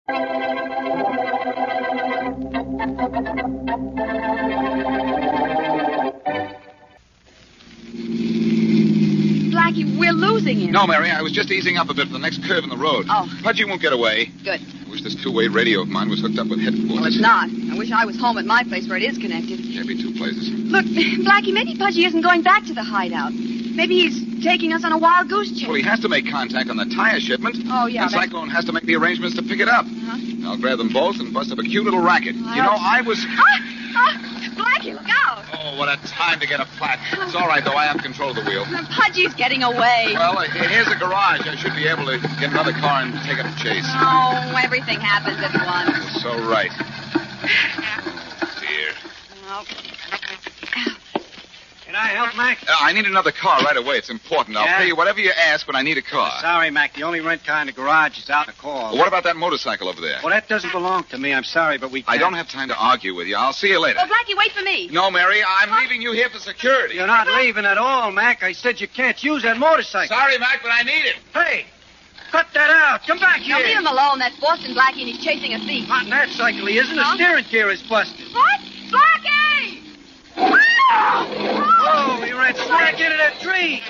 Blackie, we're losing him. No, Mary, I was just easing up a bit for the next curve in the road. Oh. Pudgy won't get away. Good. I wish this two-way radio of mine was hooked up with headquarters. Well, it's not. I wish I was home at my place where it is connected. Can't be two places. Look, Blackie, maybe Pudgy isn't going back to the hideout. Maybe he's taking us on a wild goose chase. Well, he has to make contact on the tire shipment. Oh, yeah. And Cyclone has to make the arrangements to pick it up. Uh-huh. I'll grab them both and bust up a cute little racket. I was... Blackie, look out. Oh, what a time to get a flat. It's all right, though. I have control of the wheel. Pudgy's getting away. Well, here's a garage. I should be able to get another car and take up the chase. Oh, everything happens at once. You're so right. Oh, dear. Oh. Can I help, Mac? I need another car right away. It's important. I'll pay you whatever you ask, but I need a car. Sorry, Mac. The only rent car in the garage is out in the call. Well, what about that motorcycle over there? Well, that doesn't belong to me. I'm sorry, but we can't. I don't have time to argue with you. I'll see you later. Oh, Blackie, wait for me. No, Mary, I'm leaving you here for security. You're not leaving at all, Mac. I said you can't use that motorcycle. Sorry, Mac, but I need it. Hey, cut that out. Come back here. Now, leave him alone. That's Boston Blackie, and he's chasing a thief. Not in that cycle. He isn't. The steering gear is busted. What? Blackie! Oh, he ran smack into that tree.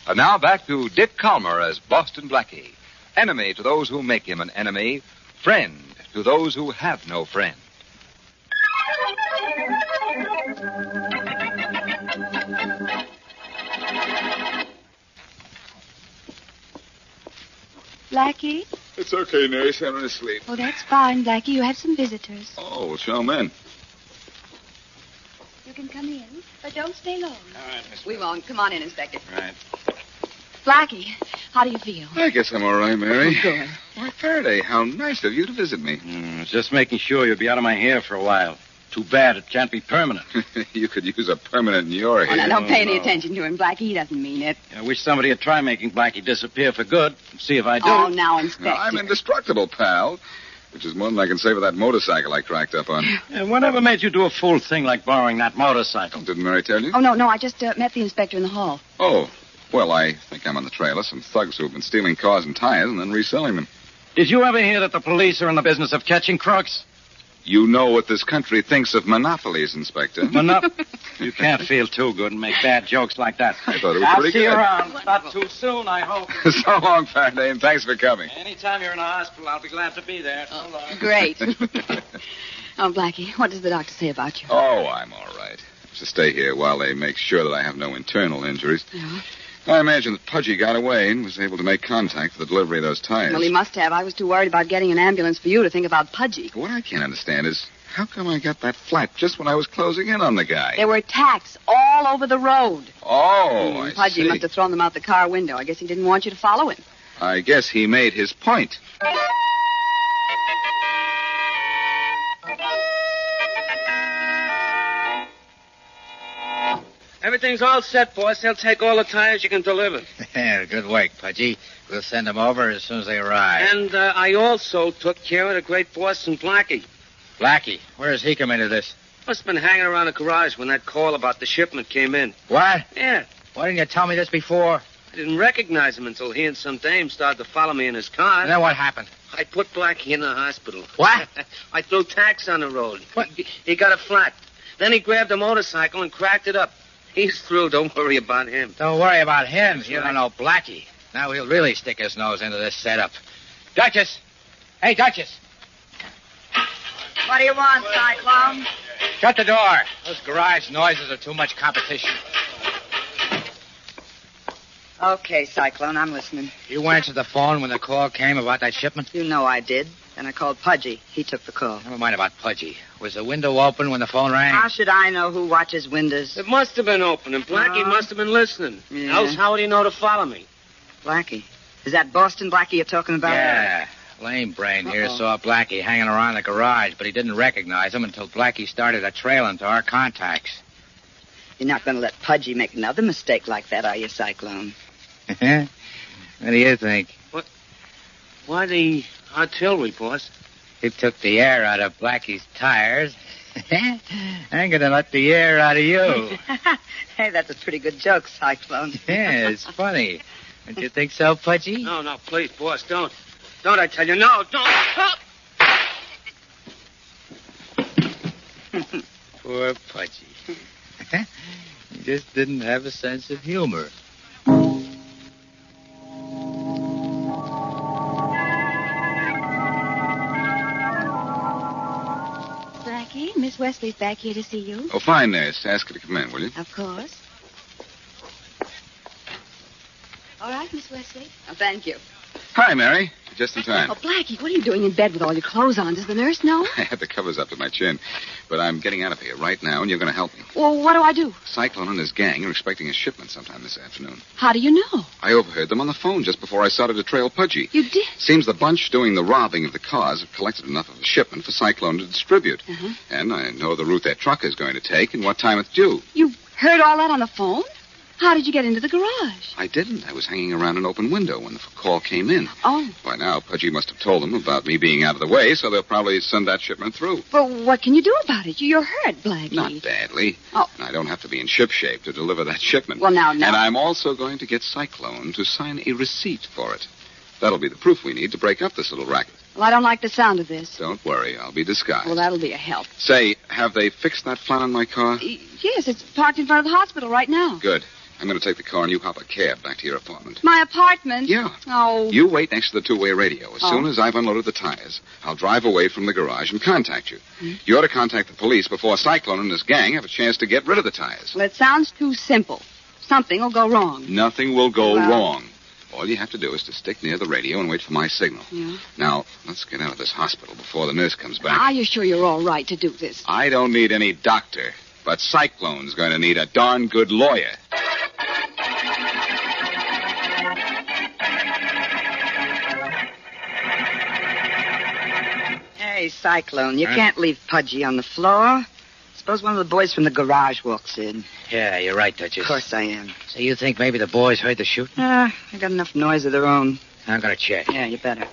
And now back to Dick Kollmary as Boston Blackie. Enemy to those who make him an enemy. Friend to those who have no friend. Blackie? It's okay, nurse. I'm going to sleep. Oh, that's fine, Blackie. You have some visitors. Oh, well, show 'em in. You can come in, but don't stay long. All right, Miss. We won't. Come on in, Inspector. Right. Blackie, how do you feel? I guess I'm all right, Mary. Oh, good. Why, Faraday, how nice of you to visit me. Just making sure you'll be out of my hair for a while. Too bad it can't be permanent. You could use a permanent in your Oh, hair. now, don't pay any no. attention to him, Blackie. He doesn't mean it. I wish somebody would try making Blackie disappear for good. See if I do. Oh, now, Inspector. No, I'm indestructible, pal. Which is more than I can say for that motorcycle I cracked up on. Whatever made you do a fool thing like borrowing that motorcycle? Didn't Mary tell you? Oh, no, I just met the inspector in the hall. Oh, well, I think I'm on the trail of some thugs who've been stealing cars and tires and then reselling them. Did you ever hear that the police are in the business of catching crooks? You know what this country thinks of monopolies, Inspector. You can't feel too good and make bad jokes like that. I thought it was I'll pretty see good. you around. Not too soon, I hope. So long, Faraday, and thanks for coming. Anytime you're in a hospital, I'll be glad to be there. So long. Great. Oh, Blackie, what does the doctor say about you? Oh, I'm all right. Just stay here while they make sure that I have no internal injuries. Yeah. I imagine that Pudgy got away and was able to make contact for the delivery of those tires. Well, he must have. I was too worried about getting an ambulance for you to think about Pudgy. What I can't understand is how come I got that flat just when I was closing in on the guy? There were tacks all over the road. Oh, I Pudgy see. must have thrown them out the car window. I guess he didn't want you to follow him. I guess he made his point. Everything's all set, boss. They'll take all the tires you can deliver. Yeah, good work, Pudgy. We'll send them over as soon as they arrive. And I also took care of the great Boston Blackie. Blackie, where does he come into this? Must have been hanging around the garage when that call about the shipment came in. What? Yeah. Why didn't you tell me this before? I didn't recognize him until he and some dame started to follow me in his car. And then what happened? I put Blackie in the hospital. What? I threw tacks on the road. What? He got a flat. Then he grabbed a motorcycle and cracked it up. He's through. Don't worry about him. Don't worry about him. You don't know Blackie. Now he'll really stick his nose into this setup. Duchess! Hey, Duchess! What do you want, Cyclone? Shut the door. Those garage noises are too much competition. Okay, Cyclone, I'm listening. You answered the phone when the call came about that shipment? You know I did. Then I called Pudgy. He took the call. Never mind about Pudgy. Was the window open when the phone rang? How should I know who watches windows? It must have been open, and Blackie must have been listening. Yeah. Else how would he know to follow me? Blackie. Is that Boston Blackie you're talking about? Yeah. Lame brain here saw Blackie hanging around the garage, but he didn't recognize him until Blackie started a trail into our contacts. You're not going to let Pudgy make another mistake like that, are you, Cyclone? What do you think? Why the artillery, boss? He took the air out of Blackie's tires I'm going to let the air out of you. Hey, that's a pretty good joke, Cyclone. Yeah, it's funny. Don't you think so, Pudgy? No, please, boss, don't. Don't, I tell you, no, don't. Poor Pudgy. He just didn't have a sense of humor. Blackie, Miss Wesley's back here to see you. Oh, fine, nurse. Ask her to come in, will you? Of course. All right, Miss Wesley. Oh, thank you. Hi, Mary. Just in time. Oh, Blackie, what are you doing in bed with all your clothes on? Does the nurse know? I had the covers up to my chin. But I'm getting out of here right now, and you're going to help me. Well, what do I do? Cyclone and his gang are expecting a shipment sometime this afternoon. How do you know? I overheard them on the phone just before I started to trail Pudgy. You did? Seems the bunch doing the robbing of the cars have collected enough of a shipment for Cyclone to distribute. Uh-huh. And I know the route that truck is going to take and what time it's due. You heard all that on the phone? How did you get into the garage? I didn't. I was hanging around an open window when the call came in. Oh. By now, Pudgy must have told them about me being out of the way, so they'll probably send that shipment through. Well, what can you do about it? You're hurt, Blackie. Not badly. Oh. And I don't have to be in shipshape to deliver that shipment. Well, now. And I'm also going to get Cyclone to sign a receipt for it. That'll be the proof we need to break up this little racket. Well, I don't like the sound of this. Don't worry. I'll be disguised. Well, that'll be a help. Say, have they fixed that flat on my car? Yes, it's parked in front of the hospital right now. Good. I'm going to take the car and you hop a cab back to your apartment. My apartment? Yeah. Oh. You wait next to the two-way radio. As soon as I've unloaded the tires, I'll drive away from the garage and contact you. Hmm? You ought to contact the police before Cyclone and his gang have a chance to get rid of the tires. Well, it sounds too simple. Something will go wrong. Nothing will go Well- wrong. All you have to do is to stick near the radio and wait for my signal. Yeah. Now, let's get out of this hospital before the nurse comes back. Are you sure you're all right to do this? I don't need any doctor, but Cyclone's going to need a darn good lawyer. Hey, Cyclone, you can't leave Pudgy on the floor. Suppose one of the boys from the garage walks in. Yeah, you're right, Duchess. Of course I am. So you think maybe the boys heard the shooting? They got enough noise of their own. I'm going to check. Yeah, you better.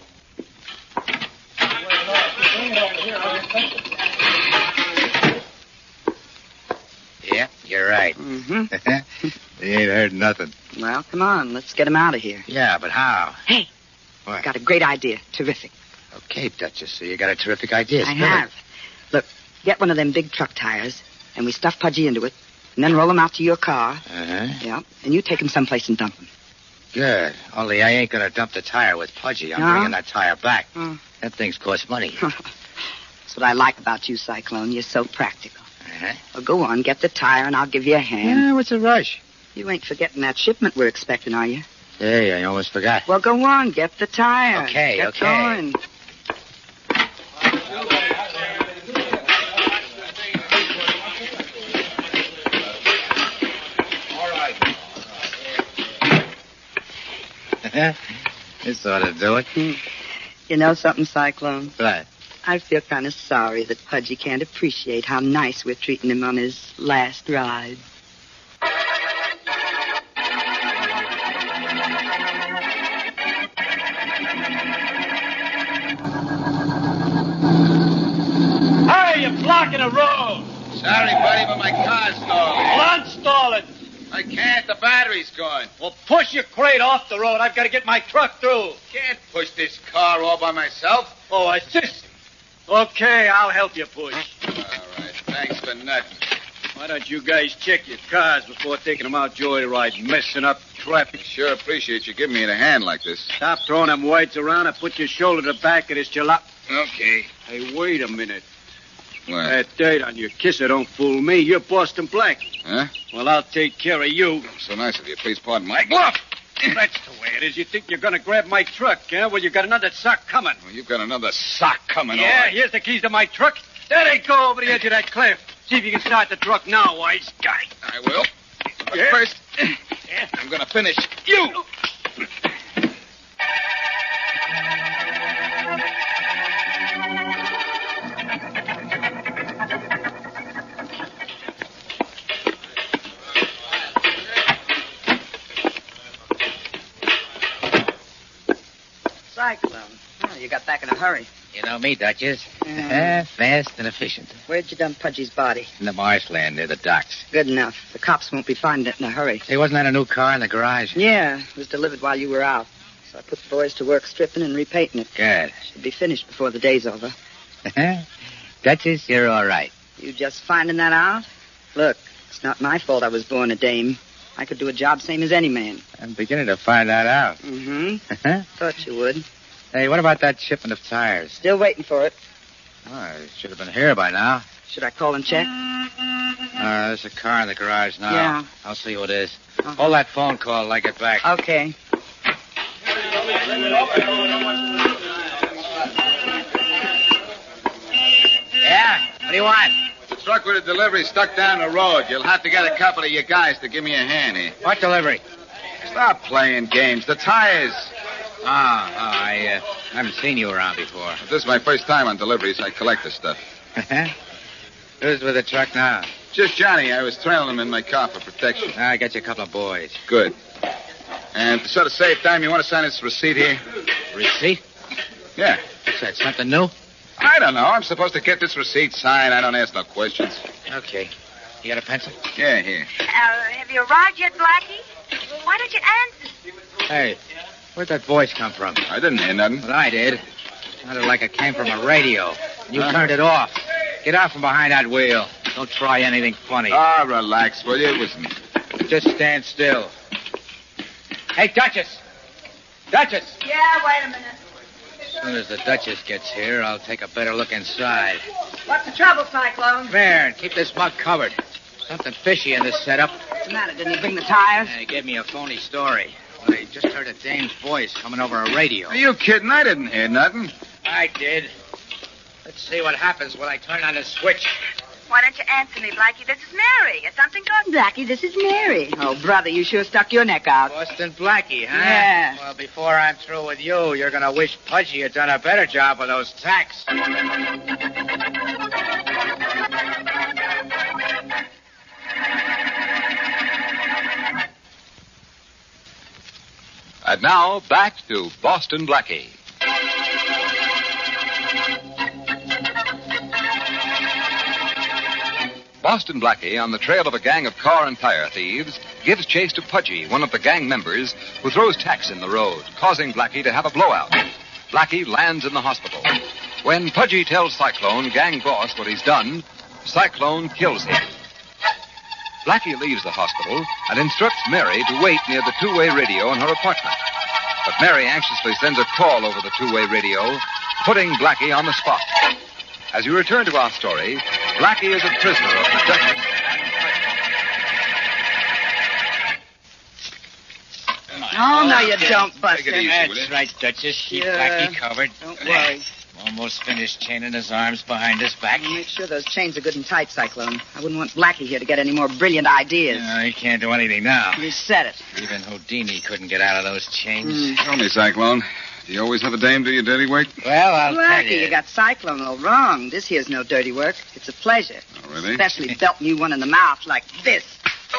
Yeah, you're right. Mm-hmm. They ain't heard nothing. Well, come on, let's get them out of here. Yeah, but how? Hey, What? got a great idea. Terrific. Okay, Duchess, so you got a terrific idea. I Spill it. have. Look, get one of them big truck tires, and we stuff Pudgy into it, and then roll him out to your car. Uh-huh. Yeah, and you take him someplace and dump him. Good. Only I ain't going to dump the tire with Pudgy. I'm No? bringing that tire back. Oh. That thing's cost money. That's what I like about you, Cyclone. You're so practical. Uh-huh. Well, go on, get the tire, and I'll give you a hand. Yeah, what's the rush? You ain't forgetting that shipment we're expecting, are you? Hey, I almost forgot. Well, go on, get the tire. Okay, Get okay. going. This ought to do it. You know something, Cyclone? What? I feel kind of sorry that Pudgy can't appreciate how nice we're treating him on his last ride. Hey, you're blocking the road. Sorry, buddy, but my car's stalled. Well, unstall it. I can't. The battery's gone. Well, push your crate off the road. I've got to get my truck through. Can't push this car all by myself. Oh, I insist. Okay, I'll help you push. All right. Thanks for nothing. Why don't you guys check your cars before taking them out joyride, messing up traffic? Sure appreciate you giving me a hand like this. Stop throwing them whites around and put your shoulder to the back of this jalop. Okay. Hey, wait a minute. What? That dirt on your kisser don't fool me. You're Boston Blackie. Huh? Well, I'll take care of you. So nice of you. Please pardon my glove. That's the way it is. You think you're going to grab my truck, huh? Well, you got another sock coming. Well, you've got another sock coming on. Yeah, here's the keys to my truck. There they go over the edge of that cliff. See if you can start the truck now, wise guy. I will. But Yeah. first, Yeah. I'm going to finish you. Cyclone. Oh, you got back in a hurry. You know me, Duchess. Fast and efficient. Where'd you dump Pudgy's body? In the marshland near the docks. Good enough. The cops won't be finding it in a hurry. Hey, wasn't that a new car in the garage? Yeah, it was delivered while you were out. So I put the boys to work stripping and repainting it. Good. Should be finished before the day's over. Duchess, you're all right. You just finding that out? Look, it's not my fault I was born a dame. I could do a job same as any man. I'm beginning to find that out. Mm-hmm. Thought you would. Hey, what about that shipment of tires? Still waiting for it. Oh, it should have been here by now. Should I call and check? There's a car in the garage now. Yeah. I'll see who it is. Hold that phone call till I get back. Okay. Yeah? What do you want? The truck with the delivery stuck down the road. You'll have to get a couple of you guys to give me a hand here. What delivery? Stop playing games. The tires. I haven't seen you around before. This is my first time on deliveries. I collect this stuff. Who's with the truck now? Just Johnny. I was trailing him in my car for protection. I got you a couple of boys. Good. And to sort of save time, you want to sign this receipt here? Receipt? Yeah. What's that, something new? I don't know. I'm supposed to get this receipt signed. I don't ask no questions. Okay. You got a pencil? Yeah, here. Have you arrived yet, Blackie? Why don't you answer? Hey, where'd that voice come from? I didn't hear nothing. But I did. Sounded like it came from a radio. You turned it off. Get out from behind that wheel. Don't try anything funny. Relax, will you? It was me. Just stand still. Hey, Duchess! Duchess! Yeah, wait a minute. As soon as the Duchess gets here, I'll take a better look inside. What's the trouble, Cyclone? Come here and keep this mug covered. Something fishy in this setup. What's the matter? Didn't he bring the tires? He gave me a phony story. I just heard a dame's voice coming over a radio. Are you kidding? I didn't hear nothing. I did. Let's see what happens when I turn on the switch. Why don't you answer me, Blackie? This is Mary. Is something good? Blackie, this is Mary. Oh, brother, you sure stuck your neck out. Boston Blackie, huh? Yeah. Well, before I'm through with you, you're going to wish Pudgy had done a better job with those tacks. And now, back to Boston Blackie. Boston Blackie, on the trail of a gang of car and tire thieves, gives chase to Pudgy, one of the gang members, who throws tacks in the road, causing Blackie to have a blowout. Blackie lands in the hospital. When Pudgy tells Cyclone, gang boss, what he's done, Cyclone kills him. Blackie leaves the hospital and instructs Mary to wait near the two-way radio in her apartment. But Mary anxiously sends a call over the two-way radio, putting Blackie on the spot. As we return to our story, Blackie is a prisoner of the Duchess. Oh, no, you don't, Buster. Take it easy, will you? That's right, Duchess. Keep Yeah. Blackie covered. Don't worry. Almost finished chaining his arms behind his back. Make sure those chains are good and tight, Cyclone. I wouldn't want Blackie here to get any more brilliant ideas. No, he can't do anything now. You said it. Even Houdini couldn't get out of those chains. Tell me, Cyclone, do you always have a dame do your dirty work? Well, I'll tell Blackie, you. you got Cyclone all wrong. This here's no dirty work. It's a pleasure. Oh, really? Especially belting you one in the mouth like this.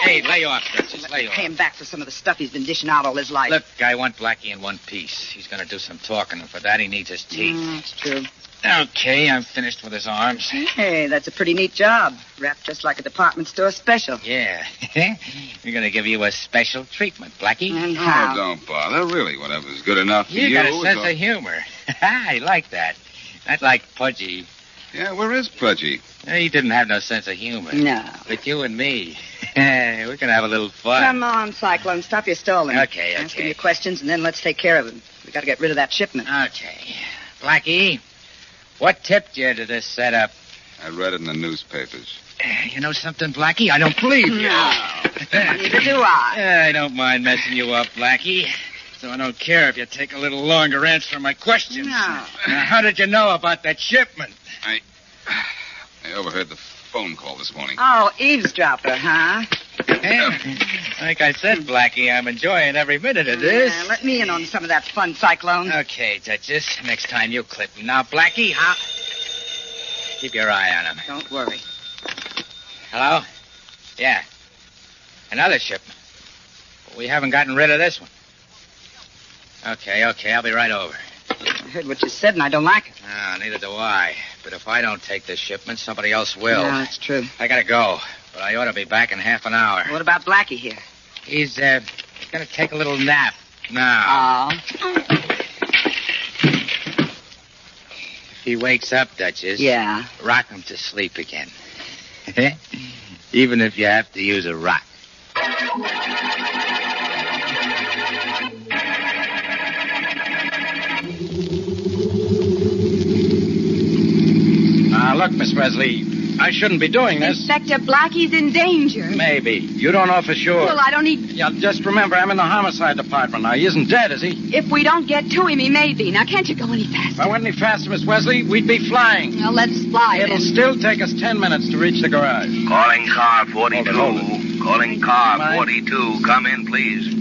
Hey, lay off, Duchess. Lay off. Pay him back for some of the stuff he's been dishing out all his life. Look, I want Blackie in one piece. He's going to do some talking, and for that he needs his teeth. That's true. Okay, I'm finished with his arms. Hey, that's a pretty neat job. Wrapped just like a department store special. Yeah. We're going to give you a special treatment, Blackie. And Oh, how? don't bother. Really, whatever's good enough for you. You got a is sense all- of humor. I like that. Not like Pudgy. Yeah, where is Pudgy? He didn't have no sense of humor. No. But you and me, we're going to have a little fun. Come on, Cyclone. Stop your stalling. Okay. Ask him your questions, and then let's take care of him. We got to get rid of that shipment. Okay. Blackie, what tipped you to this setup? I read it in the newspapers. You know something, Blackie? I don't believe you. Neither do I. I don't mind messing you up, Blackie. So I don't care if you take a little longer answering my questions. No. Now, how did you know about that shipment? I overheard the phone call this morning. Oh, eavesdropper, huh? Like I said, Blackie, I'm enjoying every minute of this. Let me in on some of that fun, Cyclone. Okay, Duchess. Next time you clip him. Now, Blackie, huh? Keep your eye on him. Don't worry. Hello? Yeah. Another shipment. But we haven't gotten rid of this one. Okay, I'll be right over. heard what you said, and I don't like it. No, neither do I. But if I don't take this shipment, somebody else will. No, that's true. I gotta go, but I ought to be back in half an hour. What about Blackie here? He's gonna take a little nap now. Oh. If he wakes up, Duchess, Yeah. rock him to sleep again. Even if you have to use a rock. Look, Miss Wesley, I shouldn't be doing this. Inspector Blackie's in danger. Maybe. You don't know for sure. Well, I don't need... Yeah, just remember, I'm in the homicide department now. He isn't dead, is he? If we don't get to him, he may be. Now, can't you go any faster? If I went any faster, Miss Wesley, we'd be flying. Well, let's fly It'll then. still take us 10 minutes to reach the garage. Calling car 42. Hold it. Calling car Mine. 42. Come in, please.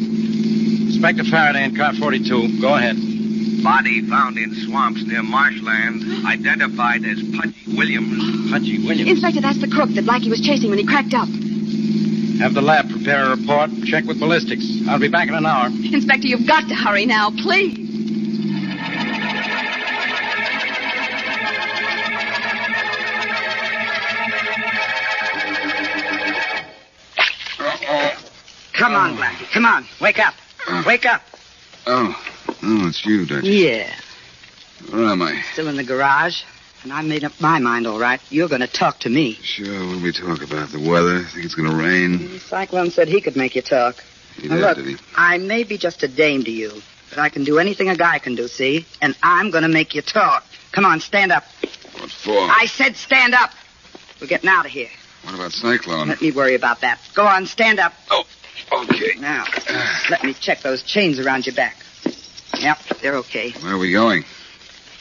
Inspector Faraday in car 42. Go ahead. Body found in swamps near marshland. Identified as Pudgy Williams. Pudgy Williams. Inspector, that's the crook that Blackie was chasing when he cracked up. Have the lab prepare a report. Check with ballistics. I'll be back in an hour. Inspector, you've got to hurry now, please. Come on, Blackie. Come on. Wake up. Wake up. Oh, it's you, Dutch. Yeah. Where am I? Still in the garage. And I made up my mind, all right. You're going to talk to me. Sure, what we talk about? The weather? Think it's going to rain? The Cyclone said he could make you talk. He Now, did, look, did he? I may be just a dame to you, but I can do anything a guy can do, see? And I'm going to make you talk. Come on, stand up. What for? I said stand up. We're getting out of here. What about Cyclone? Let me worry about that. Go on, stand up. Oh, okay. Now, let me check those chains around your back. Yep, they're okay. Where are we going?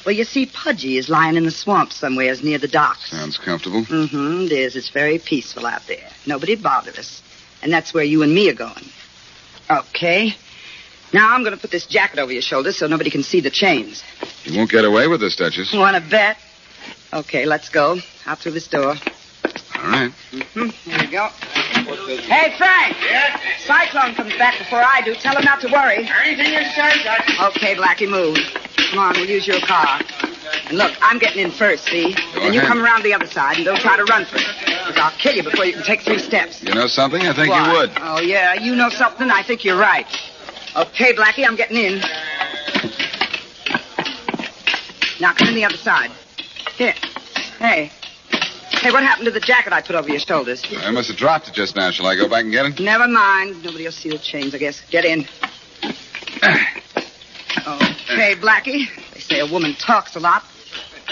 Well, you see, Pudgy is lying in the swamp somewheres near the docks. Sounds comfortable. Mm-hmm, it is. It's very peaceful out there. Nobody'd bother us. And that's where you and me are going. Okay. Now, I'm going to put this jacket over your shoulders so nobody can see the chains. You won't get away with this, Duchess. Want to bet? Okay, let's go. Out through this door. All right. Mm-hmm. Here we go. Hey, Frank. Yes? Cyclone comes back before I do. Tell him not to worry. Anything you say, Dutch. Okay, Blackie, move. Come on, we'll use your car. And look, I'm getting in first, see? And you ahead. come around the other side and don't try to run for it. Because I'll kill you before you can take 3 steps. You know something? I think What? you would. Oh, yeah, you know something? I think you're right. Okay, Blackie, I'm getting in. Now, come in the other side. Here. Hey. Hey, what happened to the jacket I put over your shoulders? I must have dropped it just now. Shall I go back and get it? Never mind. Nobody will see the chains, I guess. Get in. Okay, Blackie. They say a woman talks a lot.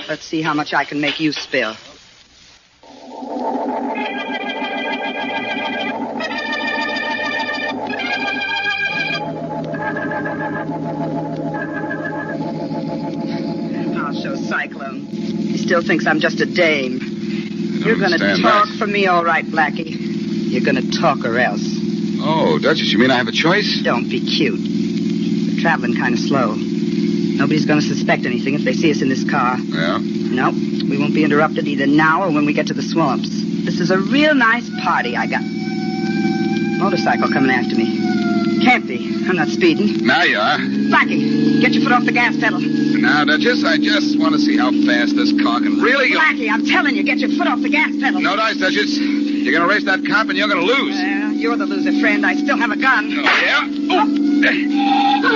Let's see how much I can make you spill. I'll show Cyclone. He still thinks I'm just a dame. You're going to understand talk that. for me, all right, Blackie. You're going to talk or else. Oh, Duchess, you mean I have a choice? Don't be cute. We're traveling kind of slow. Nobody's going to suspect anything if they see us in this car. Yeah? No, we won't be interrupted either now or when we get to the swamps. This is a real nice party I got. Motorcycle coming after me. Can't be. I'm not speeding. Now you are. Blackie, get your foot off the gas pedal. Now, Duchess, I just want to see how fast this car can really go. Blackie, I'm telling you, get your foot off the gas pedal. No dice, Duchess. You're going to race that cop and you're going to lose. Well, you're the loser, friend. I still have a gun. Oh, yeah? Oh.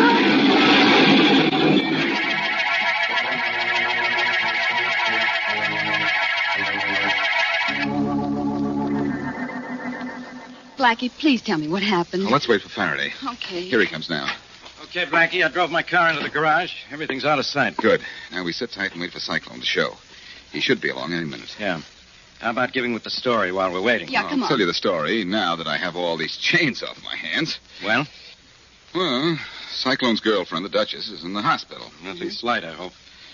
Blackie, please tell me what happened. Well, let's wait for Faraday. Okay. Here he comes now. Okay, Blackie, I drove my car into the garage. Everything's out of sight. Good. Now we sit tight and wait for Cyclone to show. He should be along any minute. Yeah. How about giving with the story while we're waiting? Yeah, come I'll on. tell you the story now that I have all these chains off my hands. Well, Well, Cyclone's girlfriend, the Duchess, is in the hospital. nothing slight, I hope.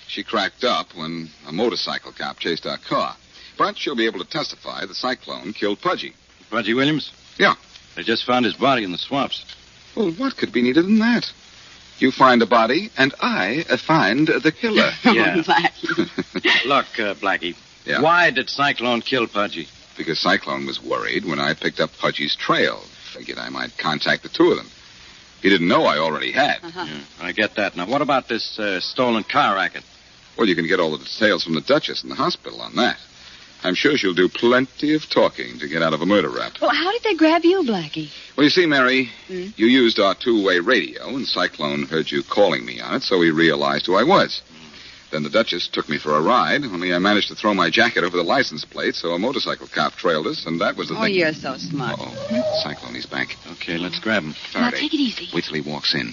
She cracked up when a motorcycle cop chased our car. But she'll be able to testify that Cyclone killed Pudgy. Pudgy Williams? Yeah. They just found his body in the swamps. Well, what could be neater than that? You find a body, and I find the killer. Yeah. Oh, Blackie. Look, Blackie, Yeah. why did Cyclone kill Pudgy? Because Cyclone was worried when I picked up Pudgy's trail. Figured I might contact the two of them. He didn't know I already had. Uh-huh. Yeah, I get that. Now, what about this stolen car racket? Well, you can get all the details from the Duchess in the hospital on that. I'm sure she'll do plenty of talking to get out of a murder rap. Well, how did they grab you, Blackie? Well, you see, Mary, you used our two-way radio, and Cyclone heard you calling me on it, so he realized who I was. Then the Duchess took me for a ride, only I managed to throw my jacket over the license plate, so a motorcycle cop trailed us, and that was the thing. Oh, you're so smart. Uh-oh. Cyclone, he's back. Okay, let's grab him. Now, Faraday, take it easy. wait till he walks in.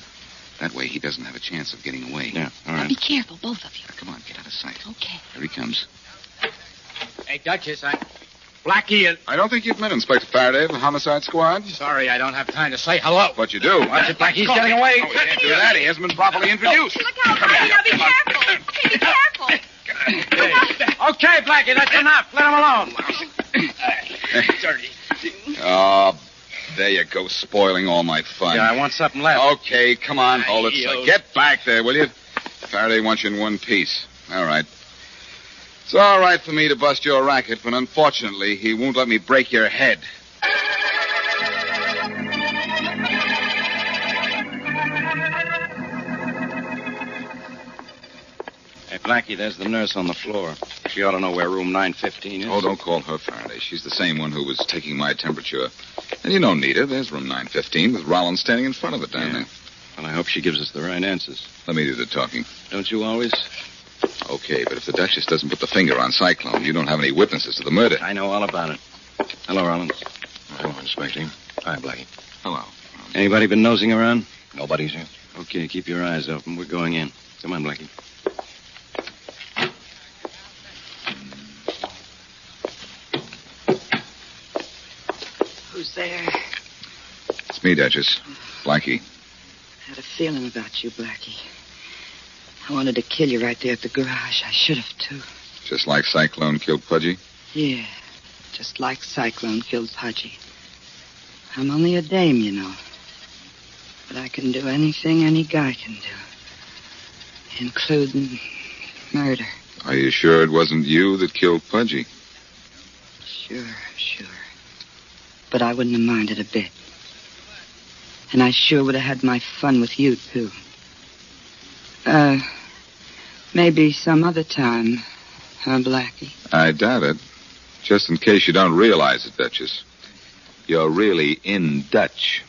That way he doesn't have a chance of getting away. Yeah, all Now, right. be careful, both of you. Now, come on, get out of sight. Okay. Here he comes. Hey, Duchess, Blackie, I don't think you've met Inspector Faraday of the Homicide Squad. sorry, I don't have time to say hello. But you do. Watch it, Blackie's getting away. Oh, you can't do that. He hasn't been properly introduced. Look out, Blackie. Now, be careful. Hey, be careful. Okay, Blackie, that's enough. Let him alone. Dirty. Oh, there you go, spoiling all my fun. Yeah, I want something left. Okay, come on, hold it. So get back there, will you? Faraday wants you in one piece. All right. It's all right for me to bust your racket, but unfortunately, he won't let me break your head. Hey, Blackie, there's the nurse on the floor. She ought to know where room 915 is. Oh, don't call her Faraday. She's the same one who was taking my temperature. And you don't need her. There's room 915 with Rollins standing in front of it down there. Well, I hope she gives us the right answers. Let me do the talking. Don't you always? Okay, but if the Duchess doesn't put the finger on Cyclone, you don't have any witnesses to the murder. I know all about it. Hello, Rollins. Hello, Inspector. Hi, Blackie. Hello. Anybody been nosing around? Nobody's here. Okay, keep your eyes open. We're going in. Come on, Blackie. Who's there? It's me, Duchess. Blackie. I had a feeling about you, Blackie. I wanted to kill you right there at the garage. I should have, too. Just like Cyclone killed Pudgy? Yeah, just like Cyclone killed Pudgy. I'm only a dame, you know. But I can do anything any guy can do. Including murder. Are you sure it wasn't you that killed Pudgy? Sure. But I wouldn't have minded a bit. And I sure would have had my fun with you, too. Maybe some other time, huh, Blackie? I doubt it. Just in case you don't realize it, Duchess. You're really in Dutch.